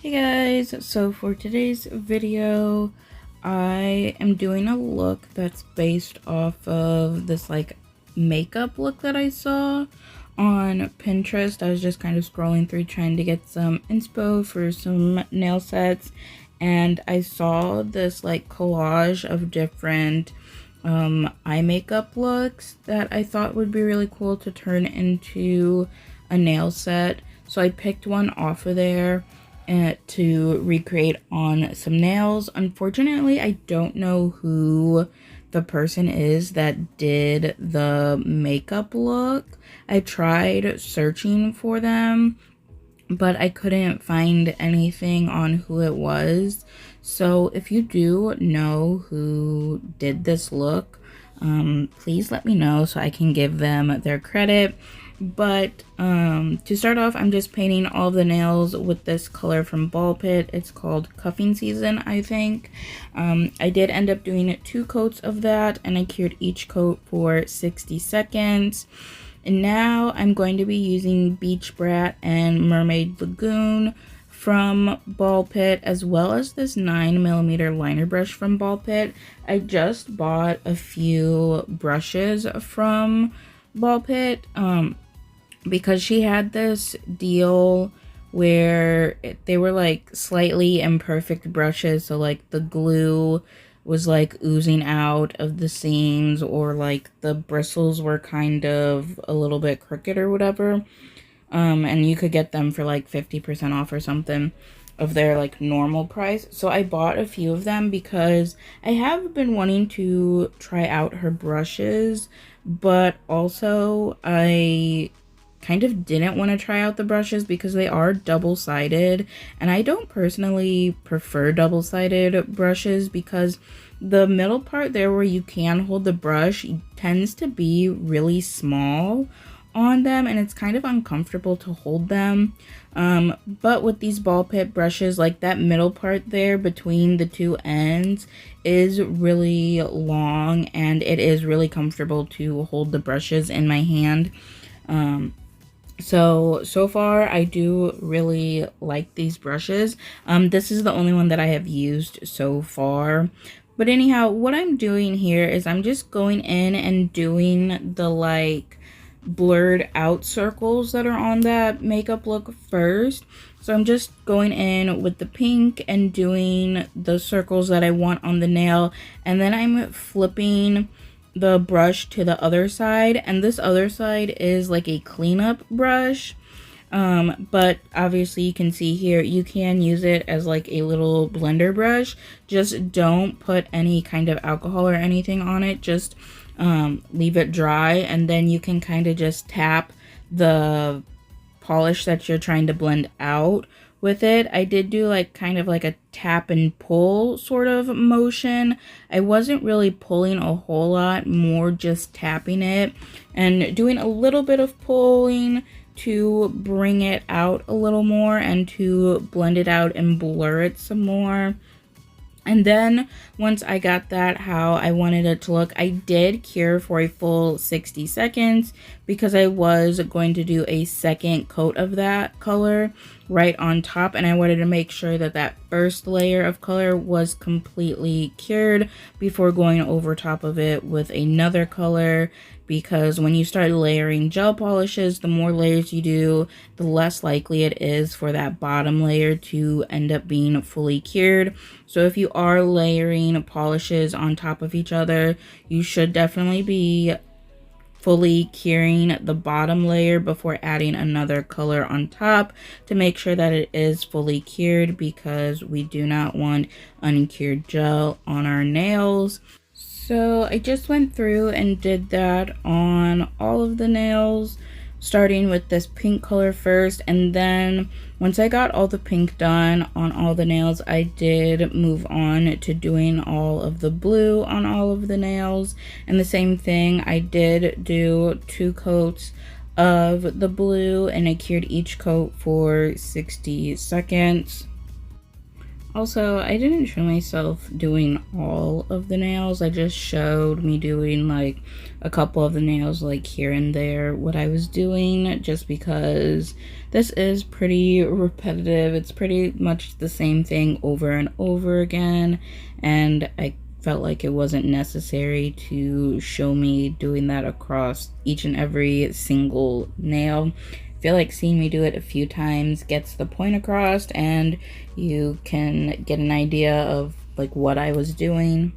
Hey guys, so for today's video, I am doing a look that's based off of this makeup look that I saw on Pinterest. I was just kind of scrolling through trying to get some inspo for some nail sets, and I saw this collage of different eye makeup looks that I thought would be really cool to turn into a nail set. So I picked one off of there to recreate on some nails. Unfortunately, I don't know who the person is that did the makeup look. I tried searching for them, but I couldn't find anything on who it was. So if you do know who did this look, please let me know so I can give them their credit. But to start off, I'm just painting all of the nails with this color from Ball Pit. It's called Cuffing Season, I think. I did end up doing 2 coats of that, and I cured each coat for 60 seconds. And now I'm going to be using Beach Brat and Mermaid Lagoon from Ball Pit, as well as this 9mm liner brush from Ball Pit. I just bought a few brushes from Ball Pit because she had this deal where they were slightly imperfect brushes, so the glue was oozing out of the seams, or the bristles were kind of a little bit crooked or whatever. And you could get them for 50% off or something of their normal price. So I bought a few of them because I have been wanting to try out her brushes, but also I kind of didn't want to try out the brushes because they are double-sided, and I don't personally prefer double-sided brushes because the middle part there where you can hold the brush tends to be really small on them, and it's kind of uncomfortable to hold them. But with these Ball Pit brushes, that middle part there between the two ends is really long, and it is really comfortable to hold the brushes in my hand. So far I do really like these brushes. This is the only one that I have used so far. But anyhow, what I'm doing here is I'm just going in and doing the blurred out circles that are on that makeup look first. So I'm just going in with the pink and doing the circles that I want on the nail, and then I'm flipping the brush to the other side, and this other side is a cleanup brush. But obviously you can see here, you can use it as a little blender brush. Just don't put any kind of alcohol or anything on it. Just leave it dry, and then you can kind of just tap the polish that you're trying to blend out with it. I did do kind of a tap and pull sort of motion. I wasn't really pulling a whole lot, more just tapping it and doing a little bit of pulling to bring it out a little more and to blend it out and blur it some more. And then once I got that how I wanted it to look, I did cure for a full 60 seconds because I was going to do a second coat of that color right on top, and I wanted to make sure that that first layer of color was completely cured before going over top of it with another color. Because when you start layering gel polishes, the more layers you do, the less likely it is for that bottom layer to end up being fully cured. So if you are layering polishes on top of each other, you should definitely be fully curing the bottom layer before adding another color on top to make sure that it is fully cured, because we do not want uncured gel on our nails. So I just went through and did that on all of the nails, starting with this pink color first, and then once I got all the pink done on all the nails, I did move on to doing all of the blue on all of the nails. And the same thing, I did do 2 coats of the blue, and I cured each coat for 60 seconds. Also, I didn't show myself doing all of the nails. I just showed me doing like a couple of the nails like here and there what I was doing, just because this is pretty repetitive. It's pretty much the same thing over and over again, and I felt like it wasn't necessary to show me doing that across each and every single nail. I feel like seeing me do it a few times gets the point across, and you can get an idea of like what I was doing.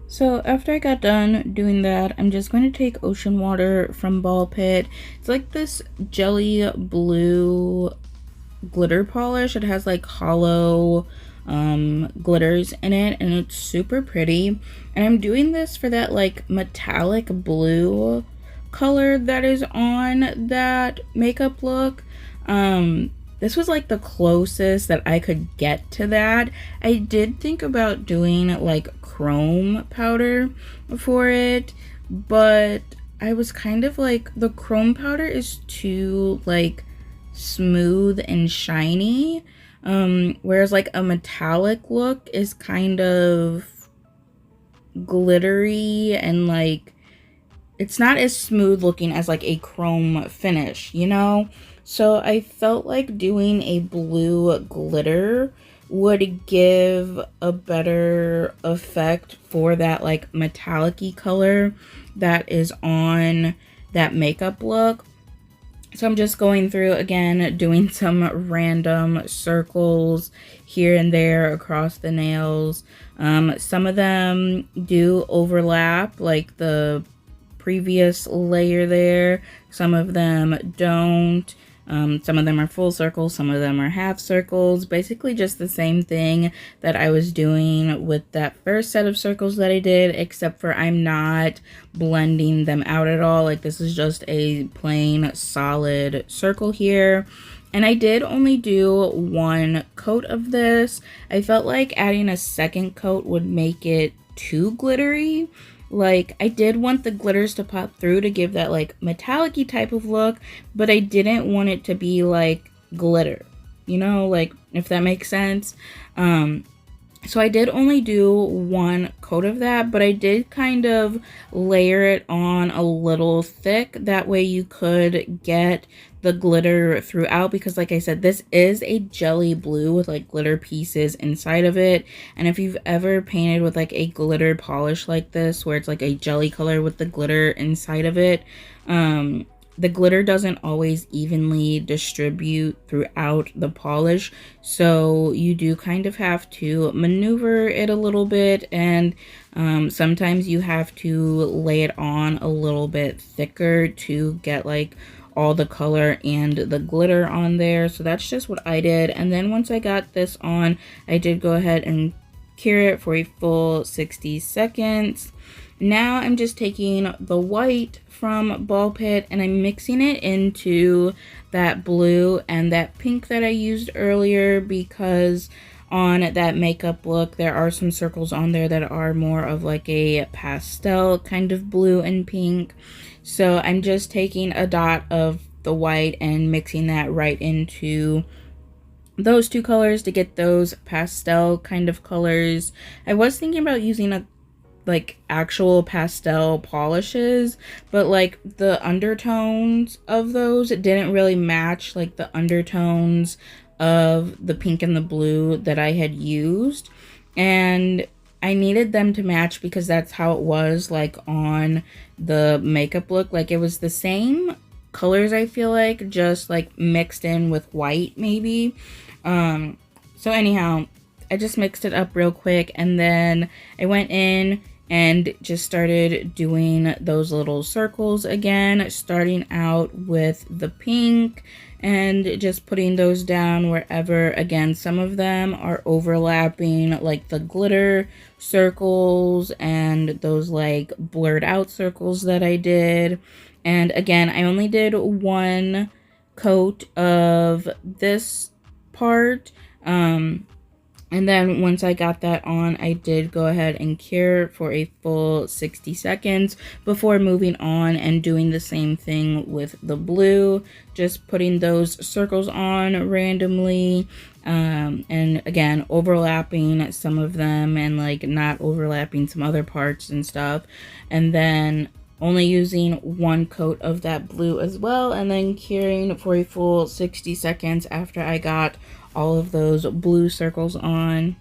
So after I got done doing that, I'm just going to take Ocean Water from Ball Pit. It's like this jelly blue glitter polish. It has like hollow glitters in it, and it's super pretty. And I'm doing this for that like metallic blue color that is on that makeup look. This was like the closest that I could get to that. I did think about doing like chrome powder for it, but I was kind of like, the chrome powder is too like smooth and shiny, whereas like a metallic look is kind of glittery and like it's not as smooth looking as like a chrome finish, you know? So I felt like doing a blue glitter would give a better effect for that like metallic-y color that is on that makeup look. So I'm just going through again, doing some random circles here and there across the nails. Some of them do overlap, like the previous layer there. Some of them don't. Some of them are full circles, some of them are half circles. Basically just the same thing that I was doing with that first set of circles that I did, except for I'm not blending them out at all. Like, this is just a plain solid circle here. And I did only do one coat of this. I felt like adding a second coat would make it too glittery. Like, I did want the glitters to pop through to give that like metallic-y type of look, but I didn't want it to be like glitter, you know, like, if that makes sense. So I did only do one coat of that, but I did kind of layer it on a little thick. That way you could get the glitter throughout, because like I said, this is a jelly blue with like glitter pieces inside of it. And if you've ever painted with like a glitter polish like this, where it's like a jelly color with the glitter inside of it, the glitter doesn't always evenly distribute throughout the polish, so you do kind of have to maneuver it a little bit, and sometimes you have to lay it on a little bit thicker to get like all the color and the glitter on there. So that's just what I did. And then once I got this on, I did go ahead and cure it for a full 60 seconds. Now I'm just taking the white from Ball Pit and I'm mixing it into that blue and that pink that I used earlier, because on that makeup look there are some circles on there that are more of like a pastel kind of blue and pink. So I'm just taking a dot of the white and mixing that right into those two colors to get those pastel kind of colors. I was thinking about using a like actual pastel polishes, but like the undertones of those didn't really match like the undertones of the pink and the blue that I had used, and I needed them to match because that's how it was like on the makeup look. Like, it was the same colors, I feel like, just like mixed in with white maybe. So anyhow, I just mixed it up real quick, and then I went in and just started doing those little circles again, starting out with the pink and just putting those down wherever. Again, some of them are overlapping, like the glitter circles and those like blurred out circles that I did. And again, I only did one coat of this part. And then once I got that on, I did go ahead and cure for a full 60 seconds before moving on and doing the same thing with the blue, just putting those circles on randomly, and again, overlapping some of them and like not overlapping some other parts and stuff. And then only using one coat of that blue as well, and then curing for a full 60 seconds after I got all of those blue circles on.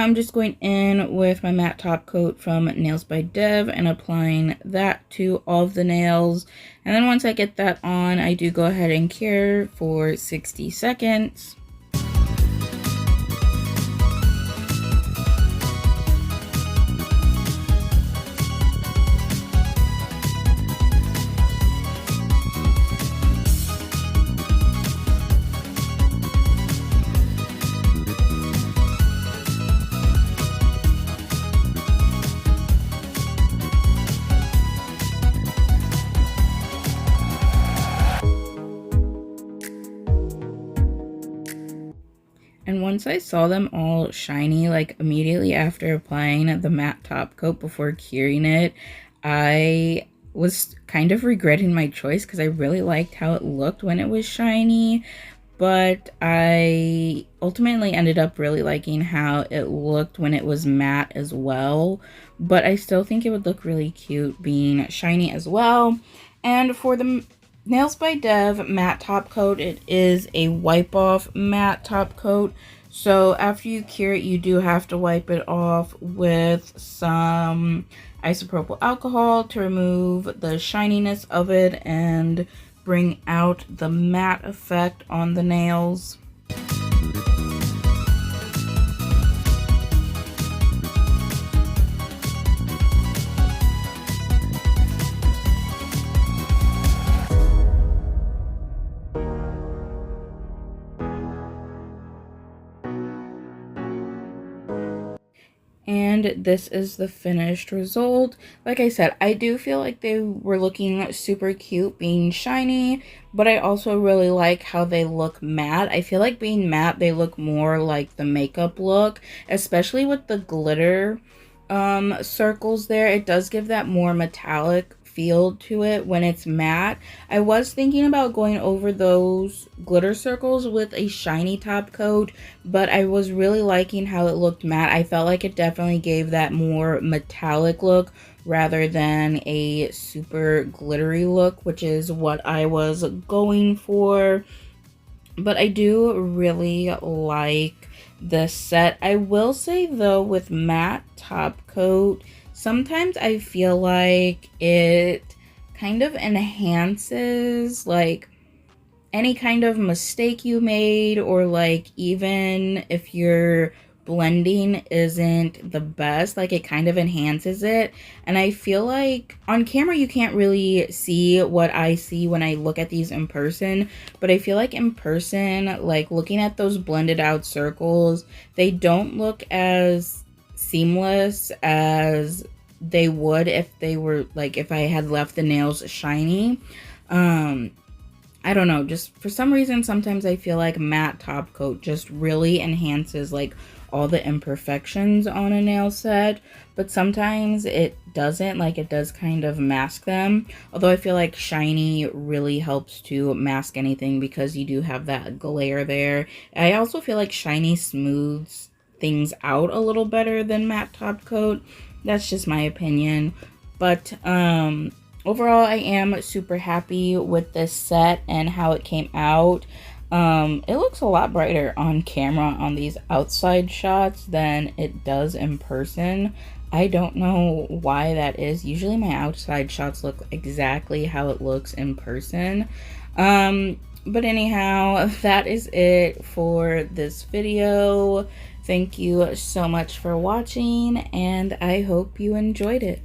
now I'm just going in with my matte top coat from Nails by Dev and applying that to all of the nails. And then once I get that on, I do go ahead and cure for 60 seconds. And once I saw them all shiny, like immediately after applying the matte top coat before curing it, I was kind of regretting my choice because I really liked how it looked when it was shiny. But I ultimately ended up really liking how it looked when it was matte as well. But I still think it would look really cute being shiny as well. And for the Nails by Dev matte top coat, it is a wipe off matte top coat. So after you cure it, you do have to wipe it off with some isopropyl alcohol to remove the shininess of it and bring out the matte effect on the nails. And this is the finished result. Like I said, I do feel like they were looking super cute being shiny, but I also really like how they look matte. I feel like being matte, they look more like the makeup look, especially with the glitter circles there. It does give that more metallic feel to it when it's matte. I was thinking about going over those glitter circles with a shiny top coat, but I was really liking how it looked matte. I felt like it definitely gave that more metallic look rather than a super glittery look, which is what I was going for. But I do really like this set. I will say though, with matte top coat, sometimes I feel like it kind of enhances like any kind of mistake you made, or like even if your blending isn't the best, like it kind of enhances it. And I feel like on camera you can't really see what I see when I look at these in person, but I feel like in person, like looking at those blended out circles, they don't look as seamless as they would if they were like if I had left the nails shiny. I don't know, just for some reason sometimes I feel like matte top coat just really enhances like all the imperfections on a nail set, but sometimes it doesn't, like it does kind of mask them. Although I feel like shiny really helps to mask anything because you do have that glare there. I also feel like shiny smooths things out a little better than matte top coat. That's just my opinion. But overall, I am super happy with this set and how it came out. It looks a lot brighter on camera on these outside shots than it does in person. I don't know why that is. Usually my outside shots look exactly how it looks in person. But anyhow, that is it for this video. Thank you so much for watching, and I hope you enjoyed it.